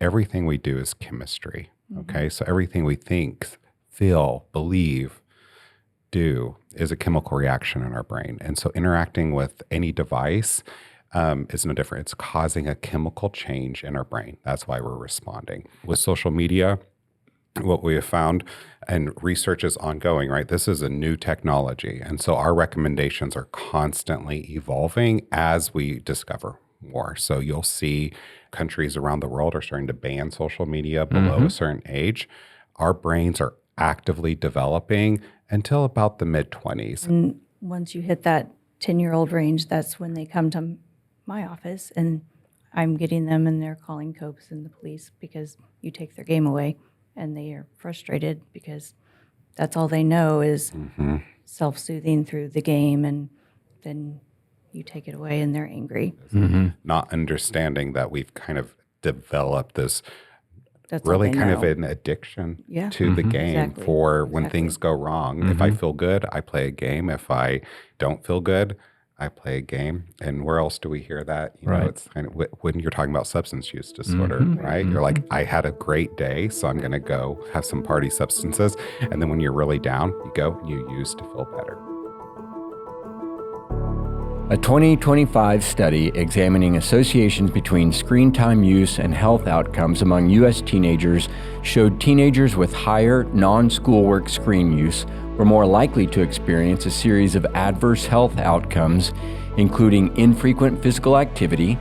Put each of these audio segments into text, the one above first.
everything we do is chemistry. Okay. So everything we think, feel, believe, do is a chemical reaction in our brain. And so interacting with any device is no different. It's causing a chemical change in our brain. That's why we're responding. With social media, what we have found, and research is ongoing, right? This is a new technology. And so our recommendations are constantly evolving as we discover more. So you'll see countries around the world are starting to ban social media below a certain age. Our brains are actively developing until about the mid-20s. And once you hit that 10-year-old range, that's when they come to my office, and I'm getting them, and they're calling COPS and the police because you take their game away, and they are frustrated because that's all they know is self-soothing through the game, and then you take it away, and they're angry. Not understanding that we've kind of developed this That's all really they kind know. of an addiction Yeah. to the game Exactly. for when Exactly. things go wrong. If I feel good, I play a game. If I don't feel good, I play a game. And where else do we hear that? You know, it's kind of when you're talking about substance use disorder, right? You're like, I had a great day, so I'm going to go have some party substances. And then when you're really down, you go and you use to feel better. A 2025 study examining associations between screen time use and health outcomes among U.S. teenagers showed teenagers with higher non-schoolwork screen use were more likely to experience a series of adverse health outcomes, including infrequent physical activity,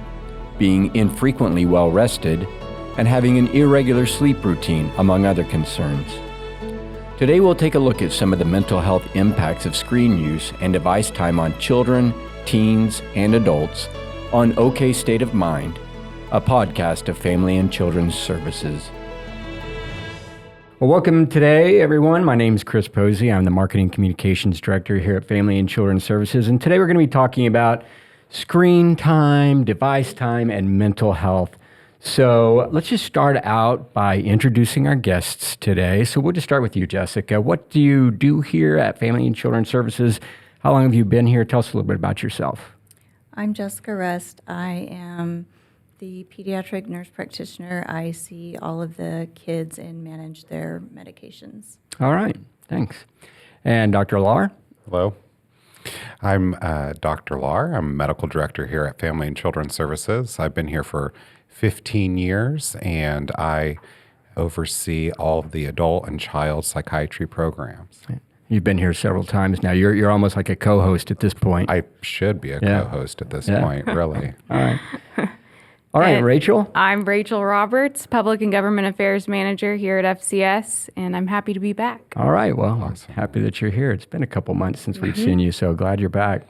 being infrequently well rested, and having an irregular sleep routine, among other concerns. Today we'll take a look at some of the mental health impacts of screen use and device time on children, teens, and adults on OK State of Mind, a podcast of Family and Children's Services. Well, welcome today, everyone. My name is Chris Posey. I'm the Marketing Communications Director here at Family and Children's Services, and today we're going to be talking about screen time, device time, and mental health. So let's just start out by introducing our guests today. So we'll just start with you, Jessica. What do you do here at Family and Children's Services? How long have you been here? Tell us a little bit about yourself. I'm Jessica Rest. I am the pediatric nurse practitioner. I see all of the kids and manage their medications. All right, thanks. And Dr. Lahr? Hello. I'm Dr. Lahr. I'm medical director here at Family and Children's Services. I've been here for 15 years, and I oversee all of the adult and child psychiatry programs. You've been here several times now. You're almost like a co-host at this point. I should be a co-host at this point, really. All right. All right, Rachel? I'm Rachel Roberts, Public and Government Affairs Manager here at FCS, and I'm happy to be back. All right, well, I'm happy that you're here. It's been a couple months since we've seen you, so glad you're back.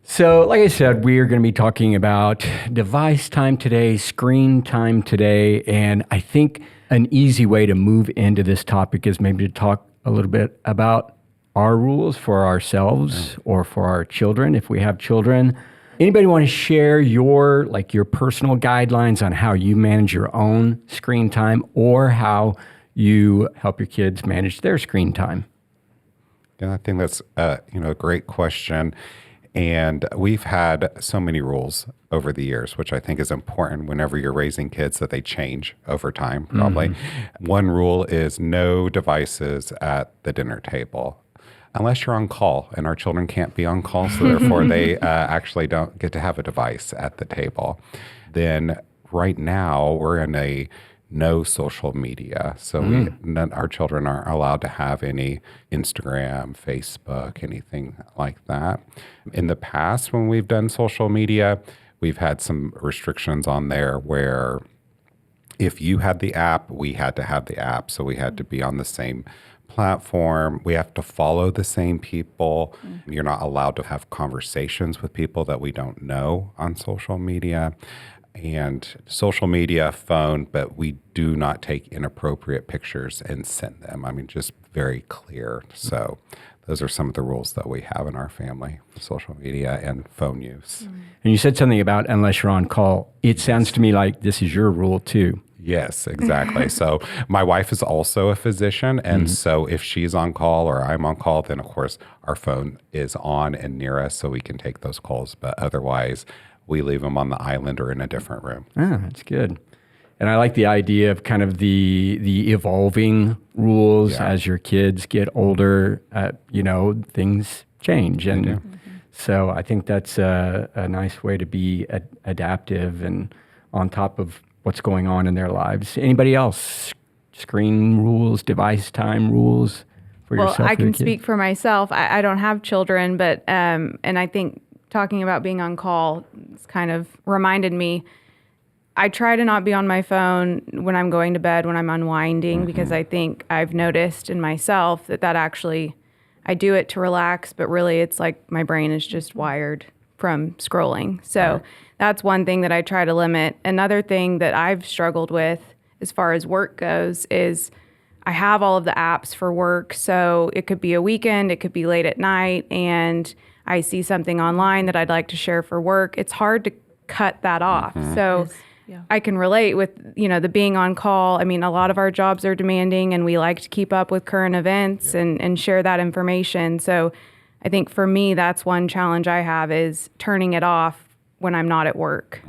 So, like I said, we are going to be talking about device time today, screen time today, and I think an easy way to move into this topic is maybe to talk a little bit about our rules for ourselves or for our children, if we have children. Anybody want to share your personal guidelines on how you manage your own screen time or how you help your kids manage their screen time? Yeah, I think that's a great question. And we've had so many rules over the years, which I think is important whenever you're raising kids, that they change over time, probably. One rule is no devices at the dinner table, unless you're on call, and our children can't be on call, so therefore they actually don't get to have a device at the table. Then right now we're in a no social media. So our children aren't allowed to have any Instagram, Facebook, anything like that. In the past, when we've done social media, we've had some restrictions on there where if you had the app, we had to have the app. So we had to be on the same platform. We have to follow the same people. You're not allowed to have conversations with people that we don't know on social media. And social media, phone, but we do not take inappropriate pictures and send them. I mean, just very clear. So those are some of the rules that we have in our family, social media and phone use. And you said something about unless you're on call. It sounds to me like this is your rule too. Yes, exactly. So my wife is also a physician. And so if she's on call or I'm on call, then of course our phone is on and near us so we can take those calls. But otherwise, we leave them on the island or in a different room. Ah, that's good. And I like the idea of kind of the evolving rules Yeah. as your kids get older. Things change, and so I think that's a nice way to be adaptive and on top of what's going on in their lives. Anybody else? Screen rules, device time rules for Well, yourself? I or can your kid? speak for myself. I don't have children, but and I think talking about being on call it's kind of reminded me. I try to not be on my phone when I'm going to bed, when I'm unwinding, because I think I've noticed in myself that actually, I do it to relax, but really it's like my brain is just wired from scrolling. So that's one thing that I try to limit. Another thing that I've struggled with as far as work goes is I have all of the apps for work. So it could be a weekend, it could be late at night, and I see something online that I'd like to share for work. It's hard to cut that off. So Yeah. I can relate with, the being on call. I mean, a lot of our jobs are demanding and we like to keep up with current events and share that information. So I think for me, that's one challenge I have is turning it off when I'm not at work.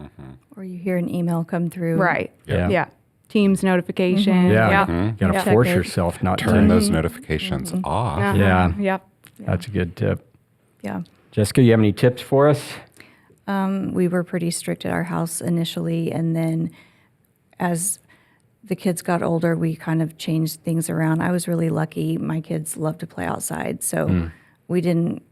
Or you hear an email come through. Right. Yeah. Yeah. Teams notification. Yeah, Yeah. you got to Yeah. force Check it. yourself not Turn to. those notifications off. Uh-huh. Yeah. Yep. That's a good tip. Yeah. Jessica, you have any tips for us? We were pretty strict at our house initially, and then as the kids got older, we kind of changed things around. I was really lucky. My kids love to play outside, so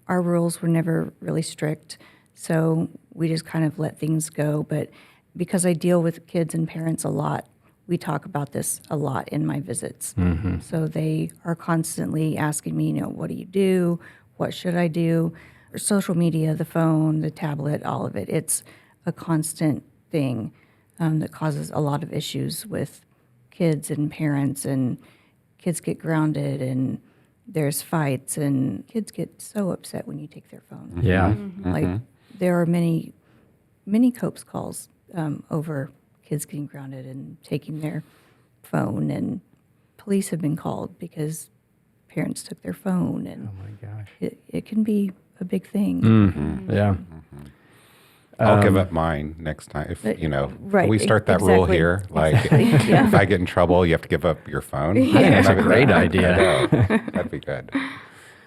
our rules were never really strict. So we just kind of let things go. But because I deal with kids and parents a lot, we talk about this a lot in my visits. So they are constantly asking me, what do you do? What should I do? Or social media, the phone, the tablet, all of it. It's a constant thing that causes a lot of issues with kids and parents, and kids get grounded, and there's fights, and kids get so upset when you take their phone. Yeah. Like there are many COPS calls over kids getting grounded and taking their phone, and police have been called because parents took their phone, and Oh my gosh. it can be a big thing. Yeah. I'll give up mine next time. If right, we start that rule exactly. here. Like, Yeah. if I get in trouble, you have to give up your phone. That's a That'd be great good. idea. I know. That'd be good.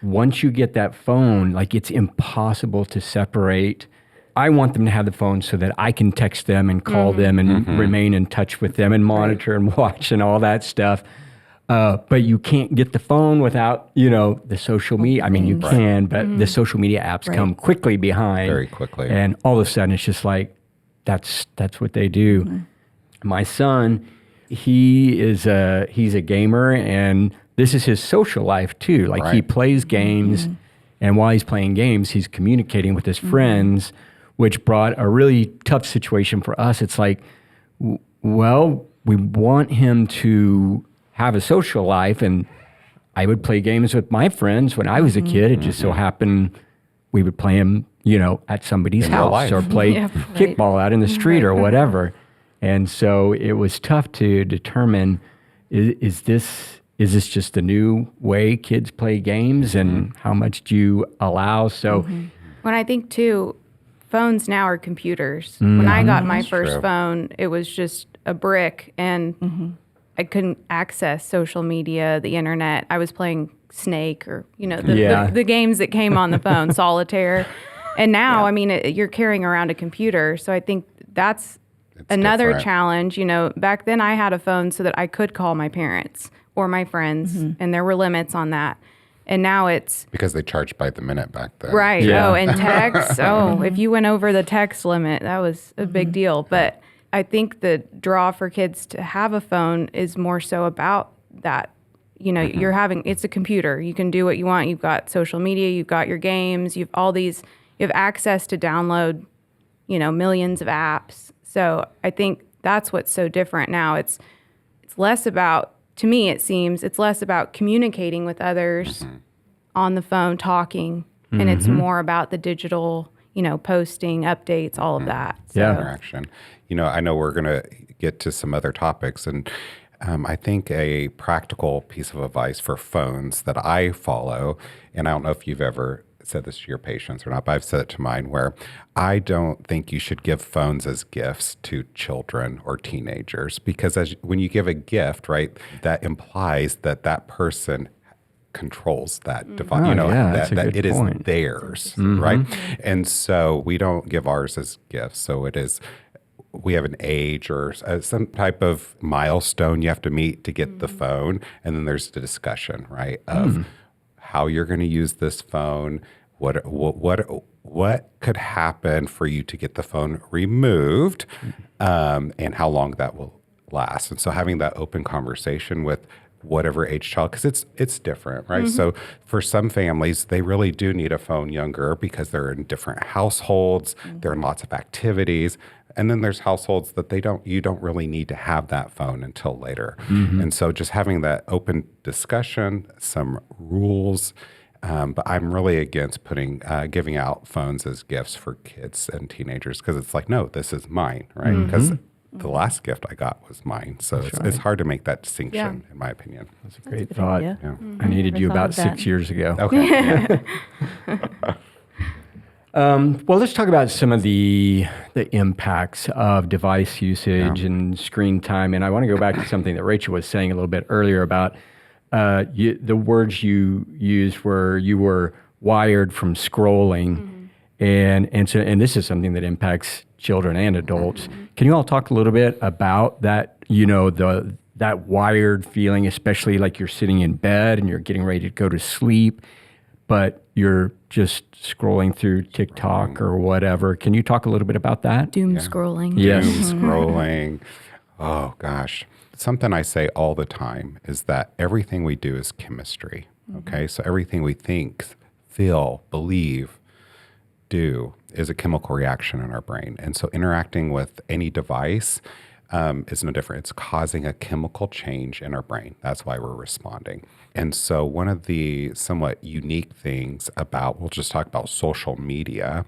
Once you get that phone, like it's impossible to separate. I want them to have the phone so that I can text them and call them and remain in touch with them and monitor and watch and all that stuff. But you can't get the phone without, the social media. I mean, you can, but the social media apps come quickly behind. Very quickly. And all of a sudden it's just like, that's what they do. My son, he's a gamer, and this is his social life too. Like he Right. plays games, and while he's playing games, he's communicating with his friends, which brought a really tough situation for us. It's like, well, we want him to have a social life, and I would play games with my friends when I was a kid. It just so happened we would play them, at somebody's In real house life. or play Yeah, kickball out in the street or whatever. And so it was tough to determine, is this just a new way kids play games, and how much do you allow? So When I think too, phones now are computers. When I got my first true. phone, it was just a brick, and I couldn't access social media, the internet. I was playing Snake or the games that came on the phone, Solitaire. And now, I mean, you're carrying around a computer, so I think that's another different. challenge. Back then I had a phone so that I could call my parents or my friends, and there were limits on that. And now it's Because they charged by the minute back then. right. Yeah. Oh, and text. If you went over the text limit, that was a big deal. But I think the draw for kids to have a phone is more so about that. It's a computer. You can do what you want. You've got social media, you've got your games, you have access to download, millions of apps. So I think that's what's so different now. It's less about, to me, it seems, it's less about communicating with others on the phone, talking, and it's more about the digital, posting, updates, all of that. So, Yeah. Interaction. I know we're going to get to some other topics, and I think a practical piece of advice for phones that I follow, and I don't know if you've ever said this to your patients or not, but I've said it to mine, where I don't think you should give phones as gifts to children or teenagers, because when you give a gift, right, that implies that that person controls that device, Oh, yeah, that's a that good it is point. theirs, right? And so we don't give ours as gifts. So it is, we have an age or some type of milestone you have to meet to get the phone. And then there's the discussion, right, of how you're going to use this phone, what could happen for you to get the phone removed, and how long that will last. And so having that open conversation with whatever age child, because it's different, right? So for some families, they really do need a phone younger because they're in different households, they're in lots of activities. And then there's households that you don't really need to have that phone until later. And so just having that open discussion, some rules, but I'm really against giving out phones as gifts for kids and teenagers, because it's like, no, this is mine, right? Because the last gift I got was mine. So it's hard to make that distinction, in my opinion. That's a great good thought. idea. Yeah. I needed Never you thought about of that. 6 years ago. Okay. Yeah. Well, let's talk about some of the impacts of device usage and screen time. And I want to go back to something that Rachel was saying a little bit earlier about the words you used where you were wired from scrolling. And this is something that impacts children and adults. Can you all talk a little bit about that, that wired feeling, especially like you're sitting in bed and you're getting ready to go to sleep, but you're just scrolling through TikTok or whatever. Can you talk a little bit about that? Doom scrolling. Yes. Doom scrolling. Oh, gosh. Something I say all the time is that everything we do is chemistry. Okay. So everything we think, feel, believe, do is a chemical reaction in our brain. And so interacting with any device is no different. It's causing a chemical change in our brain. That's why we're responding. And so one of the somewhat unique things about, we'll just talk about social media,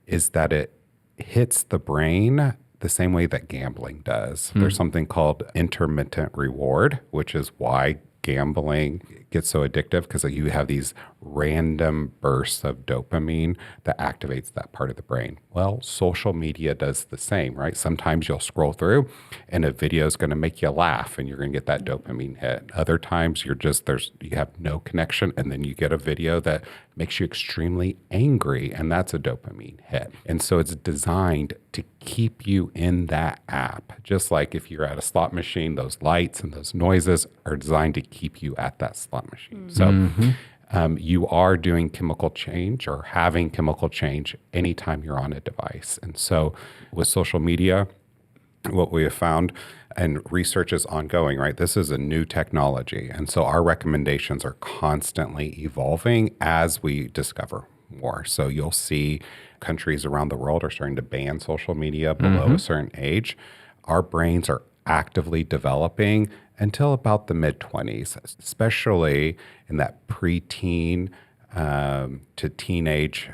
is that it hits the brain the same way that gambling does. There's something called intermittent reward, which is why gambling gets so addictive, because you have these random bursts of dopamine that activates that part of the brain. Well, social media does the same, right? Sometimes you'll scroll through and a video is going to make you laugh and you're going to get that dopamine hit. Other times you have no connection, and then you get a video that makes you extremely angry, and that's a dopamine hit. And so it's designed to keep you in that app. Just like if you're at a slot machine, those lights and those noises are designed to keep you at that slot machine. So you are doing chemical change or having chemical change anytime you're on a device. And so with social media, what we have found, and research is ongoing, right? This is a new technology. And so our recommendations are constantly evolving as we discover more. So you'll see countries around the world are starting to ban social media below a certain age. Our brains are actively developing until about the mid-20s, especially in that preteen to teenage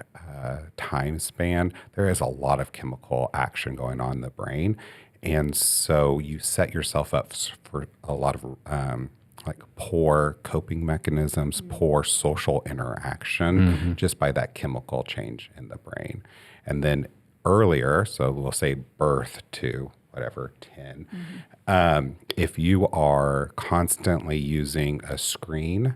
time span. There is a lot of chemical action going on in the brain. And so you set yourself up for a lot of like poor coping mechanisms, poor social interaction, just by that chemical change in the brain. And then earlier, so we'll say birth to whatever, 10, if you are constantly using a screen,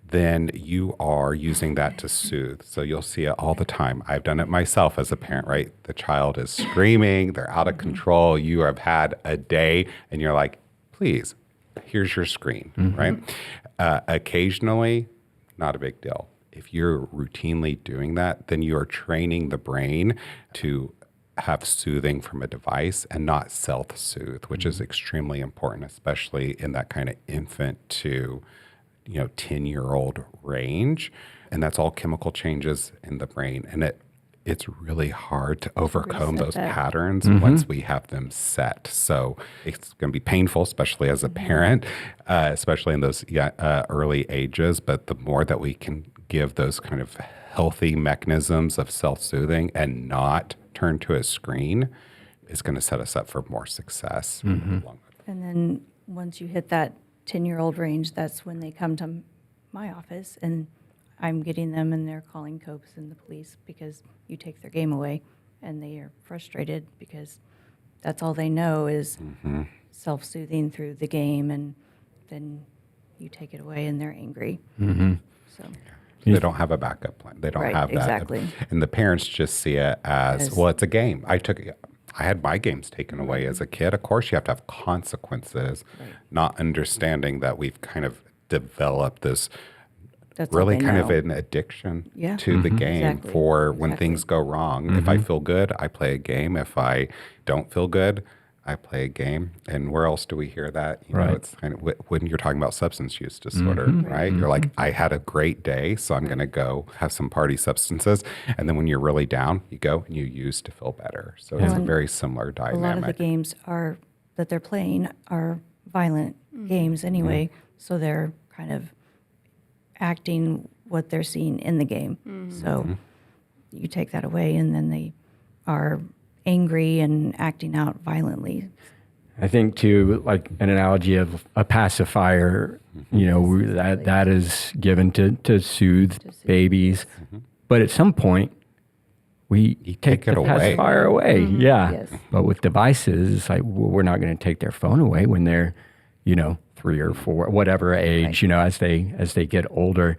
then you are using that to soothe. So you'll see it all the time. I've done it myself as a parent, right? The child is screaming, they're out of control. You have had a day and you're like, please, here's your screen, right? Occasionally, not a big deal. If you're routinely doing that, then you are training the brain to have soothing from a device and not self-soothe, which is extremely important, especially in that kind of infant to 10-year-old range. And that's all chemical changes in the brain. And it's really hard to overcome Reset those that. patterns once we have them set. So it's going to be painful, especially as a parent, especially in those early ages. But the more that we can give those kind of healthy mechanisms of self-soothing and not turn to a screen, is going to set us up for more success. And then once you hit that 10-year-old range, that's when they come to my office, and I'm getting them and they're calling COPES and the police because you take their game away, and they are frustrated because that's all they know is self-soothing through the game, and then you take it away and they're angry. So They don't have a backup plan. They don't Right, have that. exactly. And the parents just see it as, As- well, it's a game. I had my games taken away as a kid. Of course, you have to have consequences, not understanding that we've kind of developed this that's all really they kind know. of an addiction Yeah. to the game Exactly. for when Exactly. things go wrong. If I feel good, I play a game. If I don't feel good, I play a game. And where else do we hear that? You know, Right. it's kind of when you're talking about substance use disorder, right? You're like, I had a great day, so I'm going to go have some party substances. And then when you're really down, you go and you use to feel better. So it's a And very similar A dynamic. lot of the games that they're playing are violent games anyway, so they're kind of acting what they're seeing in the game. So you take that away, and then they are angry and acting out violently. I think too, like an analogy of a pacifier, you know, that is given to soothe babies, but at some point we take take it the away. pacifier away. Yeah, Yes. but with devices, it's like we're not going to take their phone away when they're, you know, 3 or 4, whatever age, you know, as they get older.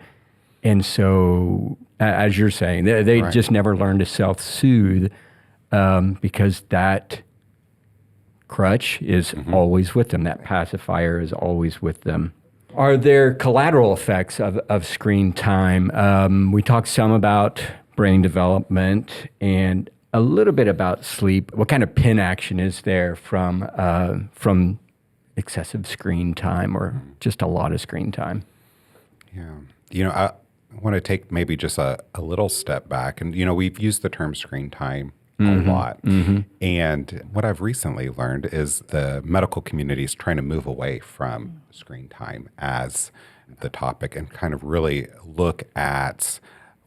And so, as you're saying, they Right. just never learn to self-soothe because that crutch is always with them. That pacifier is always with them. Are there collateral effects of screen time? We talked some about brain development and a little bit about sleep. What kind of pin action is there from excessive screen time or just a lot of screen time? Yeah. You know, I want to take maybe just a little step back. And, you know, we've used the term screen time a lot. And what I've recently learned is the medical community is trying to move away from screen time as the topic and kind of really look at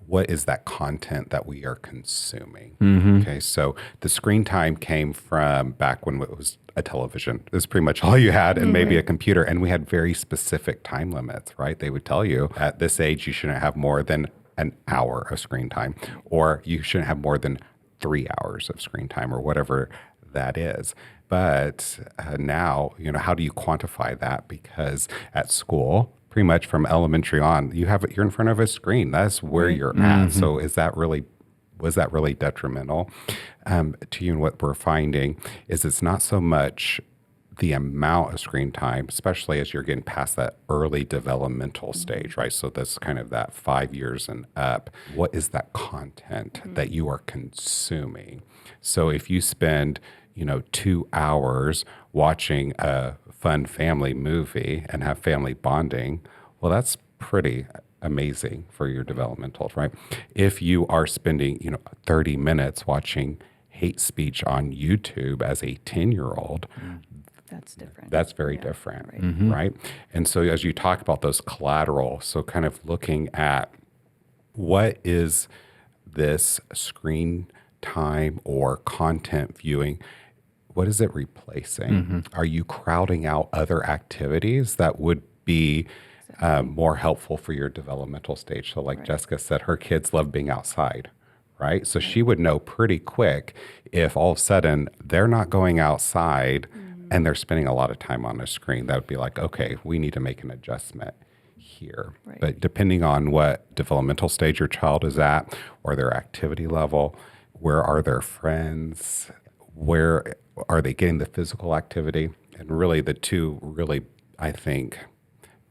what is that content that we are consuming. Okay, so the screen time came from back when it was a television. It was pretty much all you had, and maybe a computer. And we had very specific time limits, right? They would tell you at this age, you shouldn't have more than an hour of screen time, or you shouldn't have more than 3 hours of screen time, or whatever that is. But now, you know, how do you quantify that? Because at school, pretty much from elementary on, you're in front of a screen. That's where you're at. So was that really detrimental to you? And what we're finding is it's not so much the amount of screen time, especially as you're getting past that early developmental stage, right? So that's kind of that 5 years and up. What is that content that you are consuming? So if you spend, 2 hours watching a fun family movie and have family bonding, well, that's pretty amazing for your developmental, right? If you are spending, 30 minutes watching hate speech on YouTube as a 10-year-old, That's different. that's very different, right? And so as you talk about those collateral, so kind of looking at what is this screen time or content viewing, what is it replacing? Are you crowding out other activities that would be more helpful for your developmental stage? So like Jessica said, her kids love being outside, right? So she would know pretty quick if all of a sudden they're not going outside and they're spending a lot of time on a screen. That would be like, okay, we need to make an adjustment here. Right. But depending on what developmental stage your child is at or their activity level, where are their friends, where are they getting the physical activity? And really the two really, I think,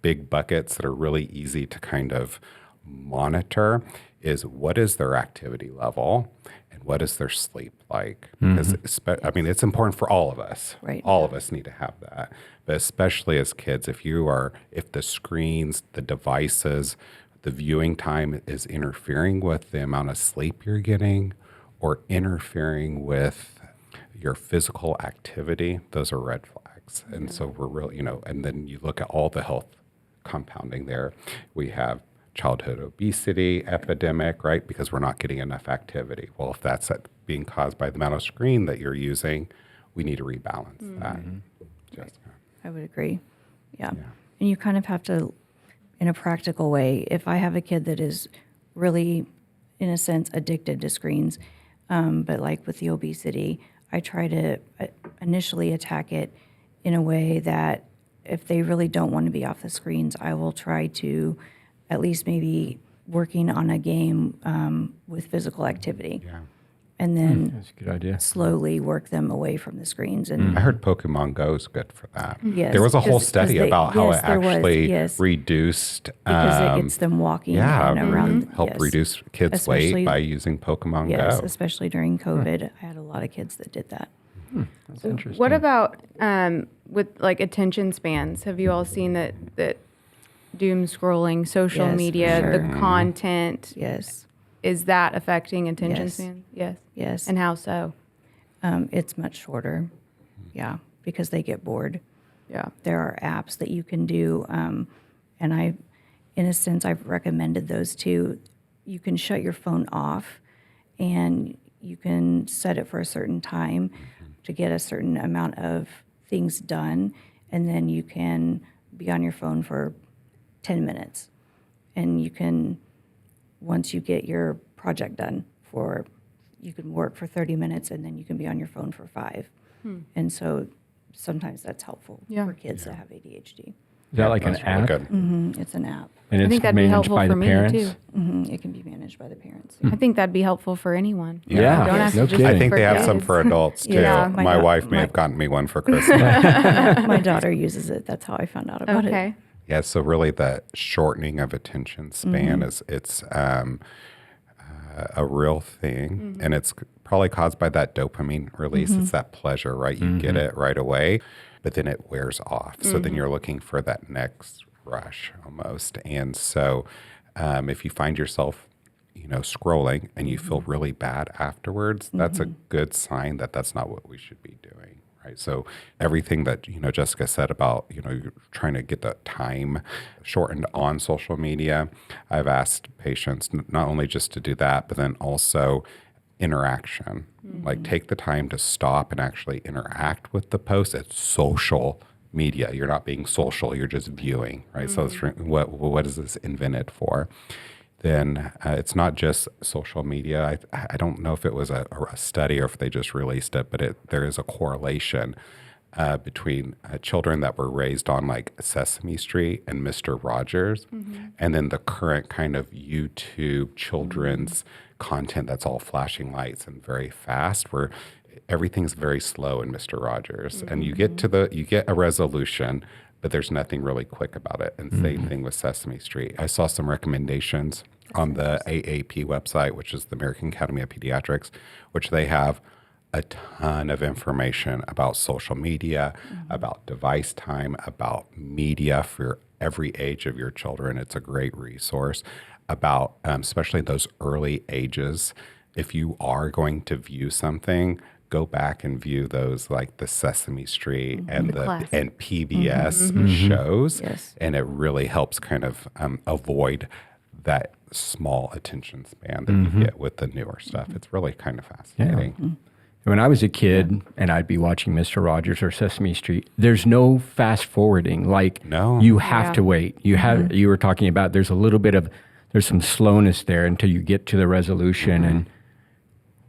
big buckets that are really easy to kind of monitor is what is their activity level and what is their sleep like? Because it's important for all of us. Right. All of us need to have that. But especially as kids, if the screens, the devices, the viewing time is interfering with the amount of sleep you're getting or interfering with your physical activity, those are red flags. And so we're really, and then you look at all the health compounding there. We have childhood obesity epidemic, right? Because we're not getting enough activity. Well, if that's being caused by the amount of screen that you're using, we need to rebalance that. Jessica. I would agree. Yeah. And you kind of have to in a practical way. If I have a kid that is really, in a sense, addicted to screens, but like with the obesity, I try to initially attack it in a way that if they really don't want to be off the screens, I will try to at least maybe working on a game with physical activity. Yeah. And then That's a good idea. slowly work them away from the screens. And I heard Pokemon Go is good for that. Yes, There was a whole 'cause study they- about how yes, it there was, actually yes. reduced, because it gets them walking yeah, and around. help yes. reduce kids' Especially- weight by using Pokemon Yes, Go. especially during COVID. I had a lot of kids that did that. That's interesting. What about with like attention spans? Have you all seen that doom scrolling, social Yes, for media, sure. the content, Yes, is that affecting attention Yes. span? Yes. yes. And how so? It's much shorter. Yeah, because they get bored. Yeah. There are apps that you can do, and in a sense, I've recommended those too. You can shut your phone off, and you can set it for a certain time to get a certain amount of things done, and then you can be on your phone for 10 minutes, and you can, once you get your project done, you can work for 30 minutes, and then you can be on your phone for 5. And so sometimes that's helpful Yeah. for kids that have ADHD. Is that like an That's really app? good. It's an app. And I it's think that'd be managed helpful by for the me parents? too. It can be managed by the parents. I think that'd be helpful for anyone. Yeah. You don't have No to just kidding. I think for they have some kids. for adults too. Yeah, my wife may have gotten me one for Christmas. My daughter uses it. That's how I found out about it. Okay. Yeah, so really the shortening of attention span it's a real thing, and it's probably caused by that dopamine release. It's that pleasure, right? You get it right away, but then it wears off. So then you're looking for that next rush almost. And so if you find yourself, scrolling and you feel really bad afterwards, that's a good sign that that's not what we should be doing. Right. So everything that, Jessica said about, you're trying to get the time shortened on social media. I've asked patients not only just to do that, but then also interaction. Like take the time to stop and actually interact with the post. It's social media. You're not being social. You're just viewing. Right. So it's, what is this invented for? Then it's not just social media. I don't know if it was a study or if they just released it, but there is a correlation between children that were raised on like Sesame Street and Mr. Rogers, and then the current kind of YouTube children's content that's all flashing lights and very fast, where everything's very slow in Mr. Rogers, and you get a resolution, but there's nothing really quick about it. And same thing with Sesame Street. I saw some recommendations on the AAP website, which is the American Academy of Pediatrics, which they have a ton of information about social media, about device time, about media for every age of your children. It's a great resource about, especially those early ages. If you are going to view something, go back and view those like the Sesame Street and The classic. and PBS shows, Yes. and it really helps kind of avoid that small attention span that you get with the newer stuff. It's really kind of fascinating. When I was a kid and I'd be watching Mr. Rogers or Sesame Street, there's no fast forwarding. Like No. you have Yeah. to wait. You were talking about there's some slowness there until you get to the resolution, and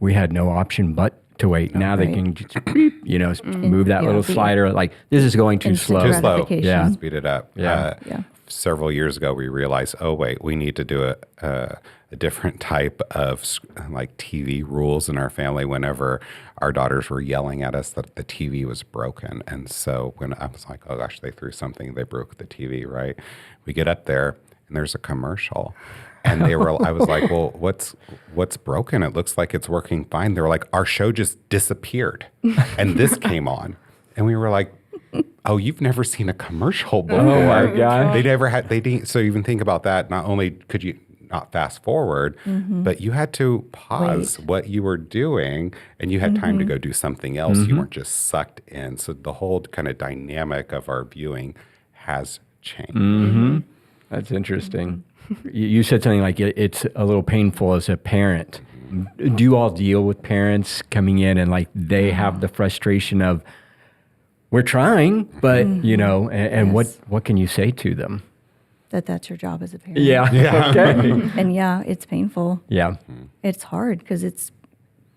we had no option but to wait. Now they Right. can just beep, move that Yeah, little the slider. Like this is going too instant slow. Too slow. gratification. Yeah. Speed it up. Yeah. Yeah. Several years ago, we realized, oh wait, we need to do a different type of like TV rules in our family. Whenever our daughters were yelling at us that the TV was broken, and so when I was like, oh gosh, they threw something, they broke the TV. Right? We get up there and there's a commercial. And I was like, well, what's broken? It looks like it's working fine. They were like, our show just disappeared. And this came on. And we were like, oh, you've never seen a commercial before. Oh my God. They didn't. So even think about that. Not only could you not fast forward, but you had to pause what you were doing and you had time to go do something else. You weren't just sucked in. So the whole kind of dynamic of our viewing has changed. That's interesting. You said something like it's a little painful as a parent. Do you all deal with parents coming in and like they have the frustration of, we're trying, but and Yes. what can you say to them? that that's your job as a parent. Yeah. Okay. And yeah, it's painful. Yeah. It's hard because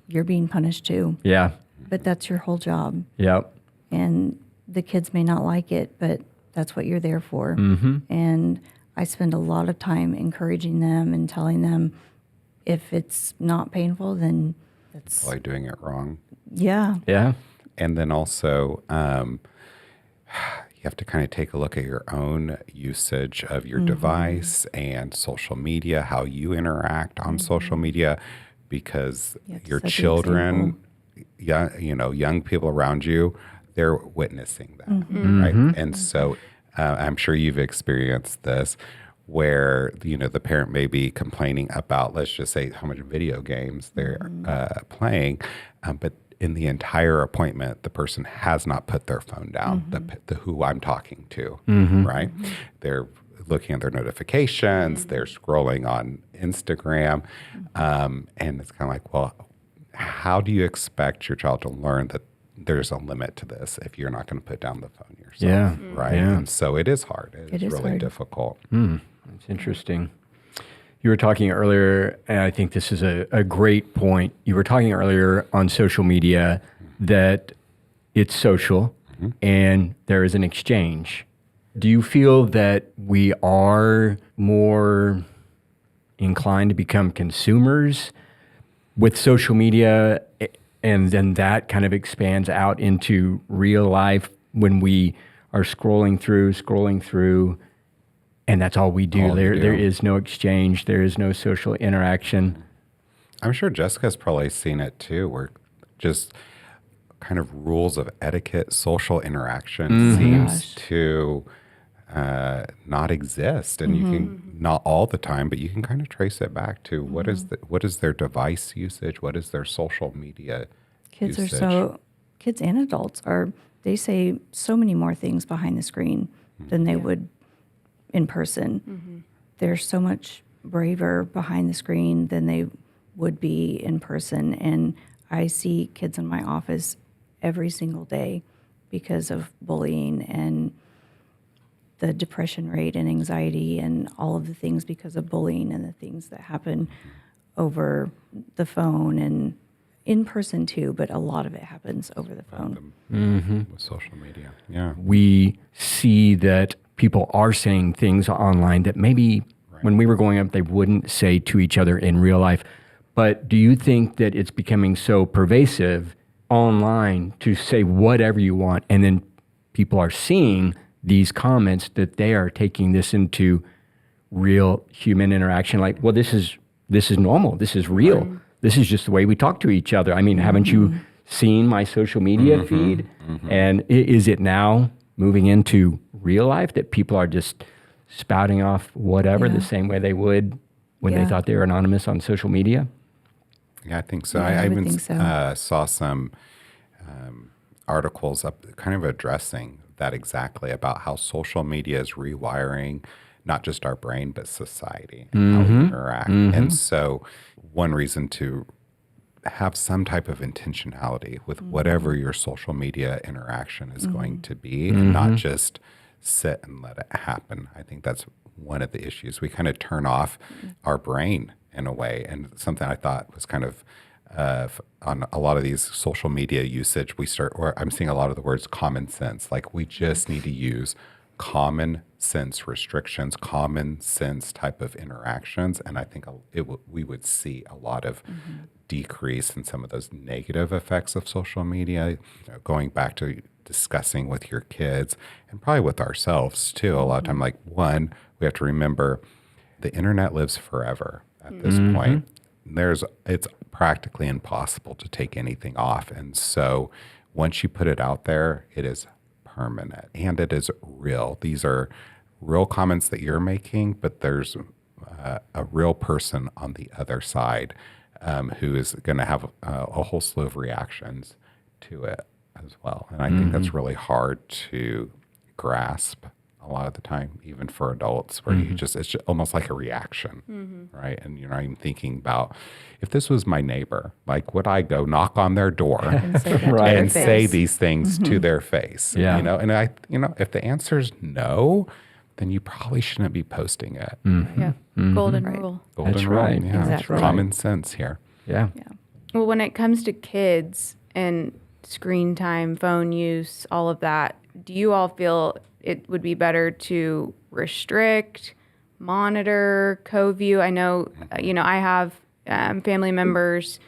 you're being punished too, Yeah. but that's your whole job. Yeah. And the kids may not like it, but that's what you're there for. And I spend a lot of time encouraging them and telling them if it's not painful, then that's, Probably doing it wrong. yeah. Yeah. And then also, you have to kind of take a look at your own usage of your device and social media, how you interact on social media, because You have to your set the children, young people around you, they're witnessing that, right? And so I'm sure you've experienced this where, the parent may be complaining about, let's just say, how much video games they're playing, but in the entire appointment, the person has not put their phone down, the who I'm talking to, right? They're looking at their notifications, they're scrolling on Instagram, and it's kind of like, well, how do you expect your child to learn that there's a limit to this if you're not going to put down the phone yourself, Yeah. right? Yeah. And so it is hard. It is really hard. difficult. It's interesting. You were talking earlier, and I think this is a great point. You were talking earlier on social media that it's social and there is an exchange. Do you feel that we are more inclined to become consumers with social media, and then that kind of expands out into real life when we are scrolling through, and that's all we do? All you do. There is no exchange. There is no social interaction. I'm sure Jessica's probably seen it too, where just kind of rules of etiquette, social interaction seems Gosh. to not exist. And you can, not all the time, but you can kind of trace it back to what is their device usage? What is their social media Kids usage? kids and adults they say so many more things behind the screen than they would in person. They're so much braver behind the screen than they would be in person. And I see kids in my office every single day because of bullying and the depression rate and anxiety and all of the things because of bullying and the things that happen over the phone and in person too, but a lot of it happens over the phone. With social media. Yeah. We see that people are saying things online that maybe when we were growing up, they wouldn't say to each other in real life. But do you think that it's becoming so pervasive online to say whatever you want, and then people are seeing these comments that they are taking this into real human interaction? Like, well, this is normal. This is real. This is just the way we talk to each other. I mean, haven't you seen my social media feed? And is it now moving into real life that people are just spouting off whatever the same way they would when they Yeah. thought they were anonymous on social media? Yeah, I think so. Yeah, I I would even think so. saw some articles up kind of addressing that exactly about how social media is rewiring not just our brain, but society and how we interact. And so one reason to have some type of intentionality with whatever your social media interaction is going to be and not just sit and let it happen. I think that's one of the issues. We kind of turn off our brain in a way. And something I thought was kind of on a lot of these social media usage, I'm seeing a lot of the words common sense. Like we just need to use common sense restrictions, common sense type of interactions. And I think we would see a lot of decrease in some of those negative effects of social media, going back to discussing with your kids and probably with ourselves too. A lot of time, like one, we have to remember the internet lives forever at this point. It's practically impossible to take anything off. And so once you put it out there, it is permanent and it is real. These are real comments that you're making, but there's a real person on the other side who is going to have a whole slew of reactions to it as well. And I think that's really hard to grasp a lot of the time, even for adults, where it's just almost like a reaction, right? And you're not even thinking about, if this was my neighbor, like would I go knock on their door And say that to Right. their and say face. these things to their face? Yeah. And if the answer is no, then you probably shouldn't be posting it. Yeah. Golden Right. rule. Golden That's rule. right. Yeah, Exactly. right. Common sense here. Yeah. Well, when it comes to kids and screen time, phone use, all of that, do you all feel it would be better to restrict, monitor, co-view? I know, I have family members,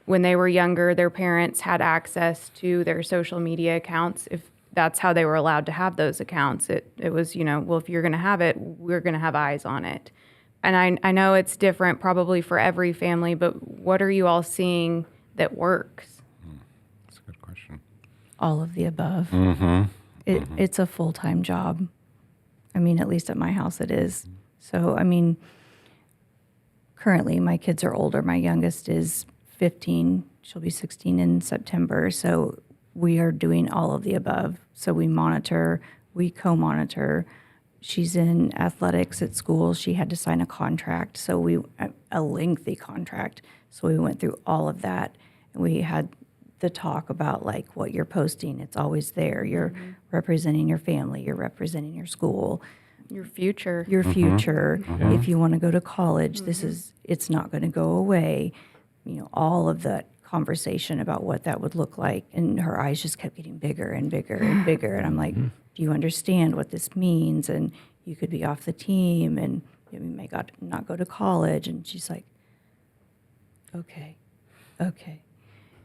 when they were younger, their parents had access to their social media accounts. If that's how they were allowed to have those accounts, it was, well, if you're going to have it, we're going to have eyes on it. And I know it's different probably for every family, but what are you all seeing that works? That's a good question. All of the above. Mm-hmm. It's a full-time job. I mean, at least at my house it is. So, I mean, currently my kids are older. My youngest is 15. She'll be 16 in September. So we are doing all of the above. So we monitor, we co-monitor. She's in athletics at school. She had to sign a contract. So a lengthy contract. So we went through all of that. And we had the talk about like what you're posting. It's always there. You're representing your family. You're representing your school, Your future. your future. If you want to go to college, it's not going to go away. All of that conversation about what that would look like. And her eyes just kept getting bigger and bigger and bigger. And I'm like, do you understand what this means? And you could be off the team and you may not go to college. And she's like, okay.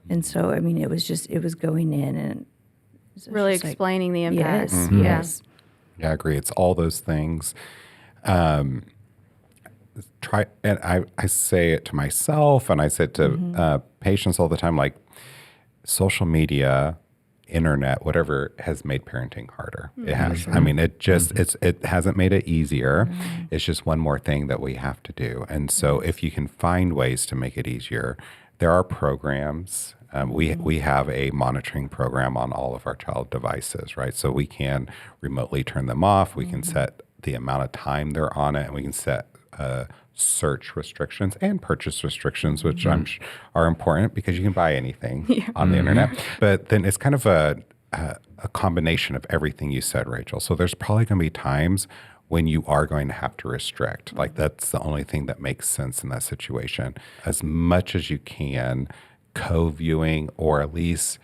And so, I mean, it was going in and so Really she's like, explaining the impact. yes, Yeah. yes. Yeah, I agree. It's all those things. Try, and I say it to myself, and I say it to patients all the time. Like, social media, internet, whatever has made parenting harder. It has. I mean, it just it hasn't made it easier. It's just one more thing that we have to do. And so, if you can find ways to make it easier, there are programs. We have a monitoring program on all of our child devices, right? So we can remotely turn them off. We can set the amount of time they're on it, and we can set search restrictions and purchase restrictions, which are important because you can buy anything on the internet. But then it's kind of a combination of everything you said, Rachel. So there's probably going to be times when you are going to have to restrict. Like, that's the only thing that makes sense in that situation. As much as you can, co-viewing, or at least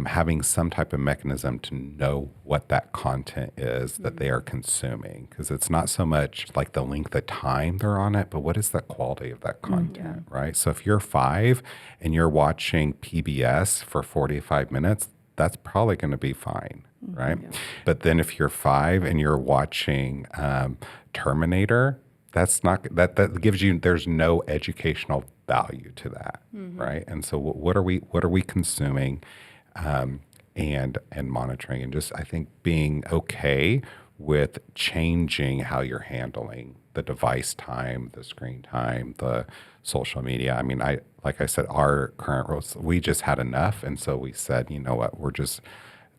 having some type of mechanism to know what that content is that they are consuming. Because it's not so much like the length of time they're on it, but what is the quality of that content, right? So if you're 5 and you're watching PBS for 45 minutes, that's probably going to be fine, right? But then if you're 5 and you're watching Terminator, that's not that gives you, there's no educational value to that, right? And so what are we consuming, and monitoring, and just, I think, being okay with changing how you're handling the device time, the screen time, the social media. I mean, like I said, our current rules, we just had enough, and so we said, you know what,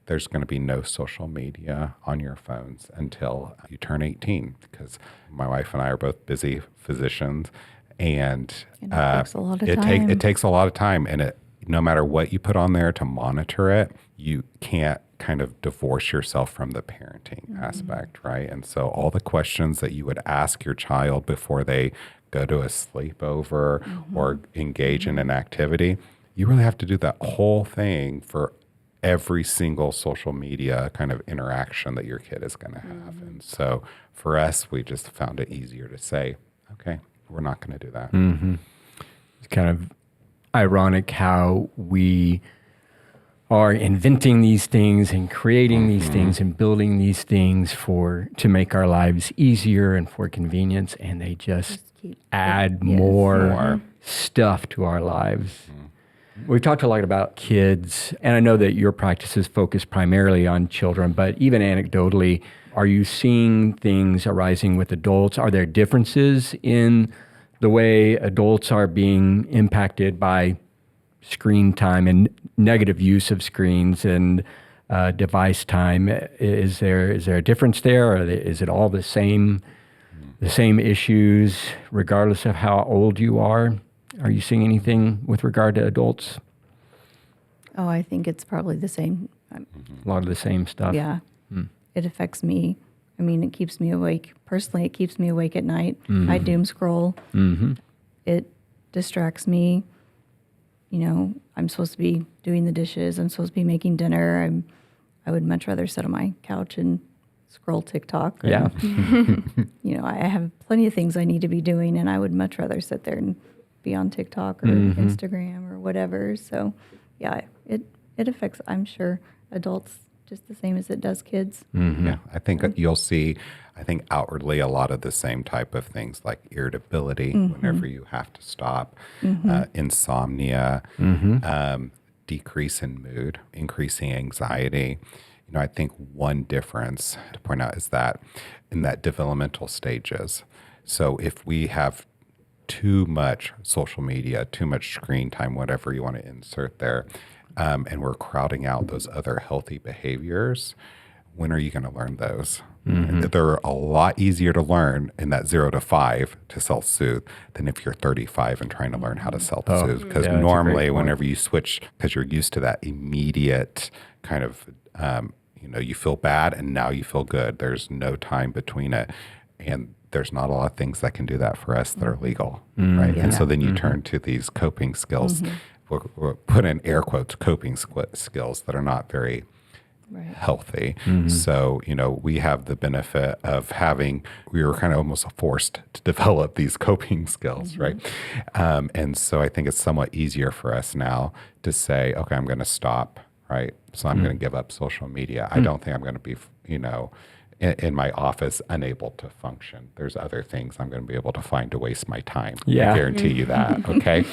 there's going to be no social media on your phones until you turn 18, because my wife and I are both busy physicians, and it takes a lot of it time. takes a lot of time, and no matter what you put on there to monitor it, you can't kind of divorce yourself from the parenting aspect, right? And so all the questions that you would ask your child before they go to a sleepover or engage in an activity, you really have to do that whole thing for every single social media kind of interaction that your kid is going to have. And so for us, we just found it easier to say, okay, we're not going to do that. It's kind of ironic how we are inventing these things and creating these things and building these things to make our lives easier and for convenience, and they just keep add yes. more stuff to our lives. We've talked a lot about kids, and I know that your practice is focused primarily on children, but even anecdotally, are you seeing things arising with adults? Are there differences in the way adults are being impacted by screen time and negative use of screens and device time? Is there a difference there, or is it all the same issues regardless of how old you are? Are you seeing anything with regard to adults? Oh, I think it's probably the same. A lot of the same stuff. Yeah. It affects me I mean, it keeps me awake. Personally, it keeps me awake at night. I doom scroll. It distracts me. You know, I'm supposed to be doing the dishes. I'm supposed to be making dinner. I would much rather sit on my couch and scroll TikTok. or, Yeah. You know, I have plenty of things I need to be doing, and I would much rather sit there and be on TikTok or Instagram or whatever. So, yeah, it affects, I'm sure, adults just the same as it does kids. Yeah, I think you'll see, I think outwardly a lot of the same type of things like irritability whenever you have to stop, insomnia, decrease in mood, increasing anxiety. You know, I think one difference to point out is that in that developmental stages. So if we have too much social media, too much screen time, whatever you want to insert there, and we're crowding out those other healthy behaviors, when are you going to learn those? They're a lot easier to learn in that 0 to 5 to self-soothe than if you're 35 and trying to learn how to self-soothe. Because yeah, that's a normally great point. whenever you switch, because you're used to that immediate kind of, you know, you feel bad and now you feel good. There's no time between it. And there's not a lot of things that can do that for us that are legal, right? And so then you turn to these coping skills. We'll put in air quotes, coping skills that are not very healthy. So, you know, we have the benefit of we were kind of almost forced to develop these coping skills, right? And so I think it's somewhat easier for us now to say, okay, I'm going to stop, right? So I'm going to give up social media. I don't think I'm going to be, you know, in my office unable to function. There's other things I'm going to be able to find to waste my time. Yeah. I guarantee you that, okay?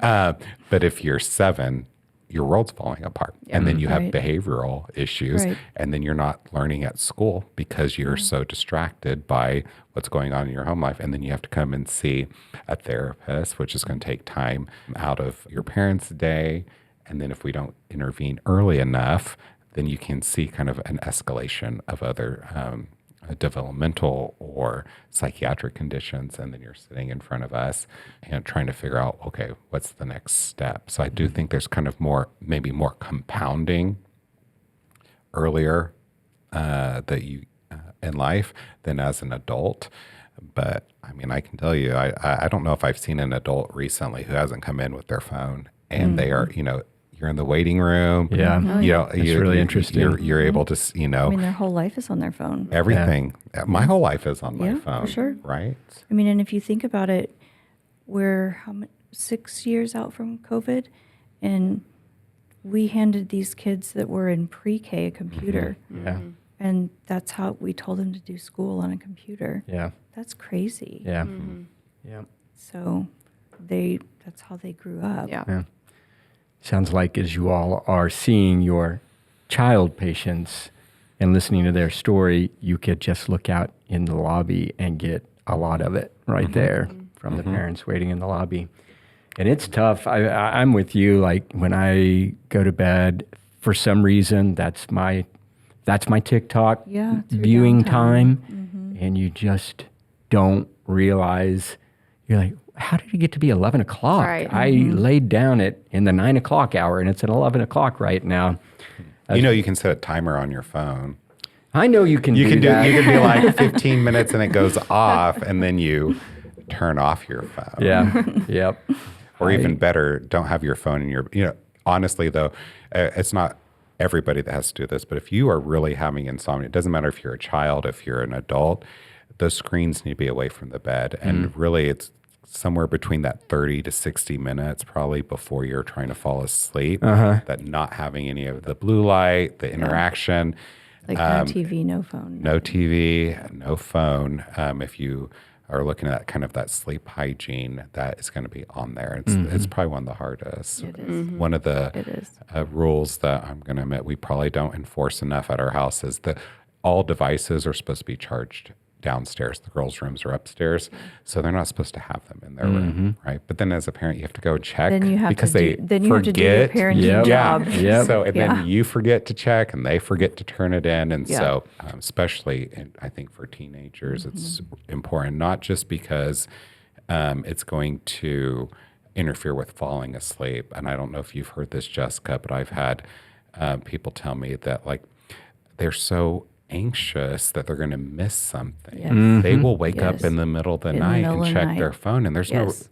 But if you're 7, your world's falling apart. And then you have Right. behavioral issues. Right. And then you're not learning at school because you're so distracted by what's going on in your home life. And then you have to come and see a therapist, which is going to take time out of your parents' day. And then if we don't intervene early enough, then you can see kind of an escalation of other developmental or psychiatric conditions. And then you're sitting in front of us and trying to figure out, okay, what's the next step? So I do think there's kind of maybe more compounding earlier that you in life than as an adult. But I mean, I can tell you, I don't know if I've seen an adult recently who hasn't come in with their phone and they are, you know, you're in the waiting room. Yeah. You know, That's really interesting. You're able to, you know, I mean, their whole life is on their phone. everything. My whole life is on my Yeah, for phone, sure. right? I mean, and if you think about it, we're 6 years out from COVID, and we handed these kids that were in pre-K a computer, Yeah. and that's how we told them to do school on a computer. Yeah. That's crazy. Yeah. Yeah. So that's how they grew up. Yeah. Yeah. Sounds like as you all are seeing your child patients and listening to their story, you could just look out in the lobby and get a lot of it right there from the parents waiting in the lobby. And it's tough. I'm with you. Like when I go to bed, for some reason, that's my TikTok Yeah, it's your viewing downtime. time. And you just don't realize, you're like, how did you get to be 11 o'clock? Right. I laid down in the 9 o'clock hour and it's at 11 o'clock right now. You know, you can set a timer on your phone. I know you can You can that. you can be like 15 minutes and it goes off, and then you turn off your phone. Yeah. Yep. Or even better, don't have your phone in your. You know, honestly though, it's not everybody that has to do this, but if you are really having insomnia, it doesn't matter if you're a child, if you're an adult, those screens need to be away from the bed, and really it's somewhere between that 30 to 60 minutes probably before you're trying to fall asleep, that not having any of the blue light, the interaction. Like no TV, no phone. No TV, no phone. If you are looking at kind of that sleep hygiene, that is going to be on there. It's probably one of the hardest. It is. One of the It is. rules that I'm going to admit we probably don't enforce enough at our house is that all devices are supposed to be charged downstairs. The girls' rooms are upstairs, so they're not supposed to have them in their room, right? But then as a parent, you have to go check Then you have because to they do, then you have to do your forget. parenting Yep. job. Yep. So and Yeah. then you forget to check, and they forget to turn it in, and Yeah. so especially, I think for teenagers, it's important not just because it's going to interfere with falling asleep. And I don't know if you've heard this, Jessica, but I've had people tell me that like they're so anxious that they're going to miss something. Yes. They will wake up Yes. in the middle of the In the night middle and of the check night. their phone, and there's Yes.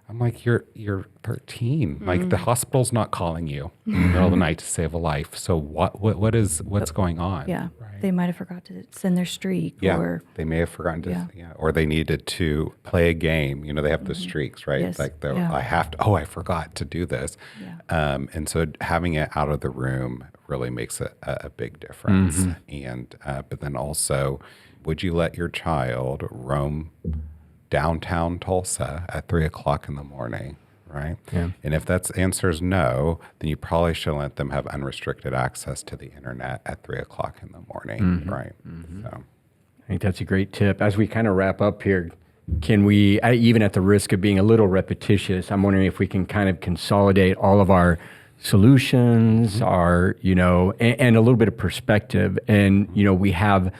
I'm like, you're 13. Like the hospital's not calling you in the middle of the night to save a life. So what's going on? Yeah. Right? They might have forgot to send their streak Yeah, or they may have forgotten to, Yeah. or they needed to play a game. You know, they have the streaks, right? Yes, Like yeah. I forgot to do this. Yeah. And so having it out of the room really makes a big difference. And but then also, would you let your child roam downtown Tulsa at 3:00 in the morning? Right. Yeah. And if that answer is no, then you probably should let them have unrestricted access to the internet at 3:00 in the morning. Right. So. I think that's a great tip. As we kind of wrap up here, can we, even at the risk of being a little repetitious, I'm wondering if we can kind of consolidate all of our solutions, our, and a little bit of perspective. And, we have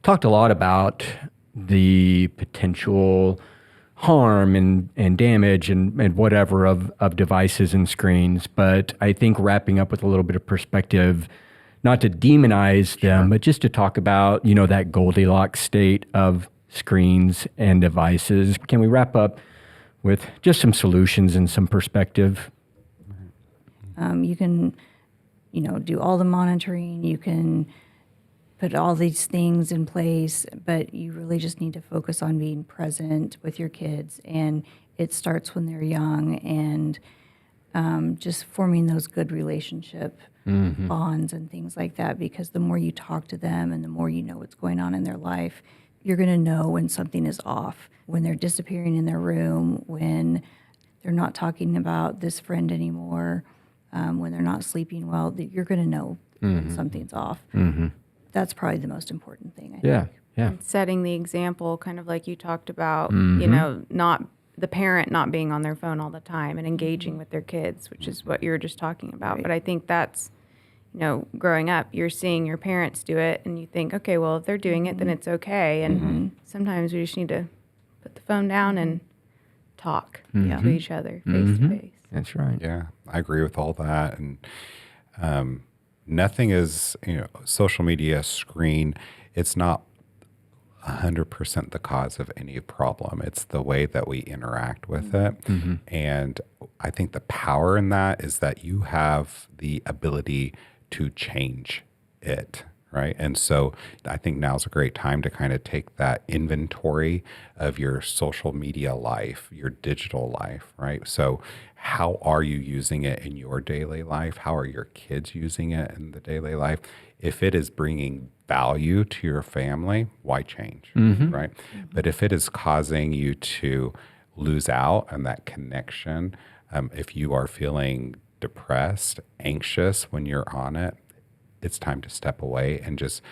talked a lot about the potential harm and damage and whatever of devices and screens. But I think wrapping up with a little bit of perspective, not to demonize them, but just to talk about, that Goldilocks state of screens and devices. Can we wrap up with just some solutions and some perspective? you can, do all the monitoring. You can put all these things in place, but you really just need to focus on being present with your kids. And it starts when they're young, and just forming those good relationship bonds and things like that, because the more you talk to them and the more you know what's going on in their life, you're going to know when something is off, when they're disappearing in their room, when they're not talking about this friend anymore, when they're not sleeping well. You're going to know when something's off. That's probably the most important thing, I think. Yeah. Setting the example, kind of like you talked about, not the parent not being on their phone all the time and engaging with their kids, which is what you were just talking about. Right. But I think that's, growing up, you're seeing your parents do it and you think, okay, well, if they're doing it, then it's okay. And sometimes we just need to put the phone down and talk to each other face to face. That's right. Yeah, I agree with all that. And nothing is, social media, screen, it's not 100% the cause of any problem. It's the way that we interact with it. And I think the power in that is that you have the ability to change it. Right. And so I think now's a great time to kind of take that inventory of your social media life, your digital life. Right. So how are you using it in your daily life? How are your kids using it in the daily life? If it is bringing value to your family, why change? Right. But if it is causing you to lose out on that connection, if you are feeling depressed, anxious when you're on it, it's time to step away and just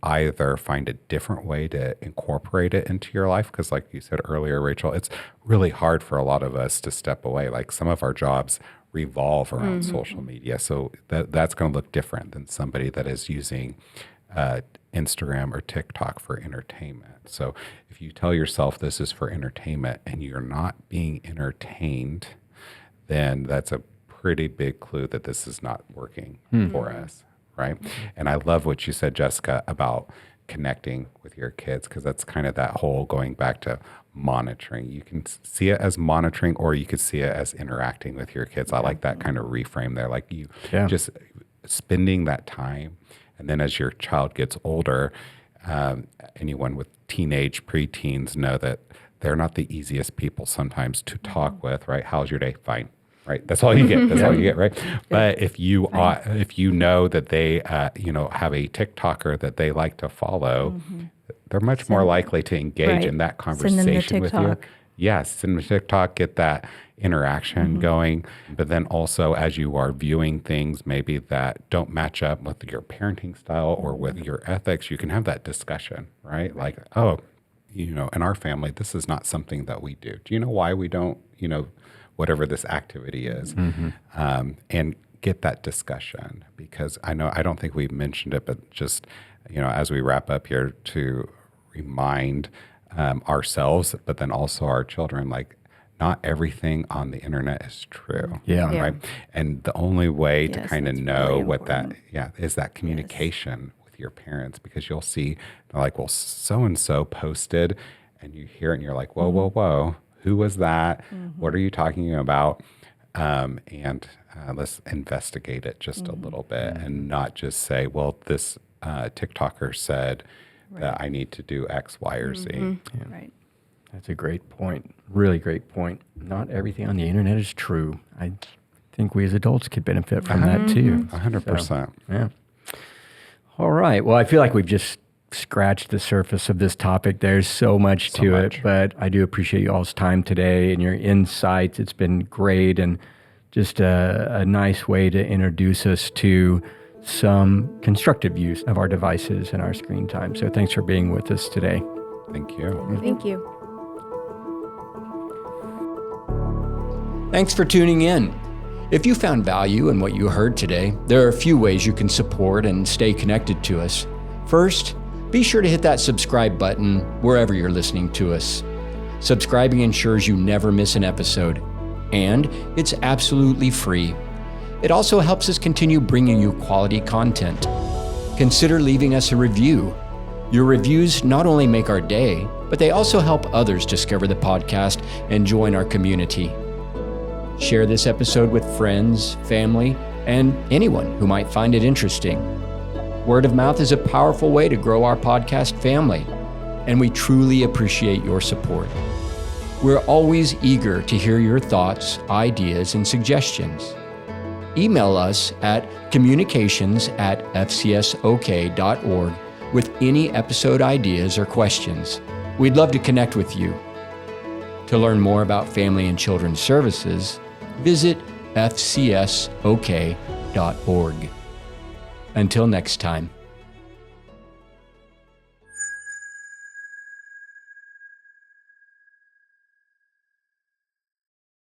either find a different way to incorporate it into your life. Because like you said earlier, Rachel, it's really hard for a lot of us to step away. Like some of our jobs revolve around social media. So that's going to look different than somebody that is using Instagram or TikTok for entertainment. So if you tell yourself this is for entertainment and you're not being entertained, then that's a pretty big clue that this is not working for us. Right. And I love what you said, Jessica, about connecting with your kids, because that's kind of that whole going back to monitoring. You can see it as monitoring, or you could see it as interacting with your kids. I like that kind of reframe there. Like you just spending that time. And then as your child gets older, anyone with teenage, preteens know that they're not the easiest people sometimes to talk with, right? How's your day? Fine. Right. That's all you get. That's all you get. Right. But if you know that they, have a TikToker that they like to follow, they're much more likely to engage in that conversation with you. TikTok. Yes. Send them a TikTok, get that interaction going. But then also as you are viewing things maybe that don't match up with your parenting style or with your ethics, you can have that discussion, right? Like, oh, in our family, this is not something that we do. Do you know why we don't, whatever this activity is, and get that discussion? Because I don't think we've mentioned it, but just, as we wrap up here, to remind ourselves, but then also our children, like not everything on the internet is true. Yeah. Right. And the only way to Yes, kind of that's know really what that, important. is that communication with your parents, because you'll see, they're like, well, so-and-so posted, and you hear it and you're like, whoa, whoa, whoa, who was that? What are you talking about? And let's investigate it just a little bit and not just say, well, this TikToker said that I need to do X, Y, or Z. Right. That's a great point. Really great point. Not everything on the internet is true. I think we as adults could benefit from that too. 100%. Yeah. All right. Well, I feel like we've just scratched the surface of this topic. There's so much to it, but I do appreciate you all's time today and your insights. It's been great and just a nice way to introduce us to some constructive use of our devices and our screen time. So thanks for being with us today. Thank you. Thank you. Thanks for tuning in. If you found value in what you heard today, there are a few ways you can support and stay connected to us. First, be sure to hit that subscribe button wherever you're listening to us. Subscribing ensures you never miss an episode, and it's absolutely free. It also helps us continue bringing you quality content. Consider leaving us a review. Your reviews not only make our day, but they also help others discover the podcast and join our community. Share this episode with friends, family, and anyone who might find it interesting. Word of mouth is a powerful way to grow our podcast family, and we truly appreciate your support. We're always eager to hear your thoughts, ideas, and suggestions. Email us at communications@fcsok.org with any episode ideas or questions. We'd love to connect with you. To learn more about Family and Children's Services, visit fcsok.org. Until next time.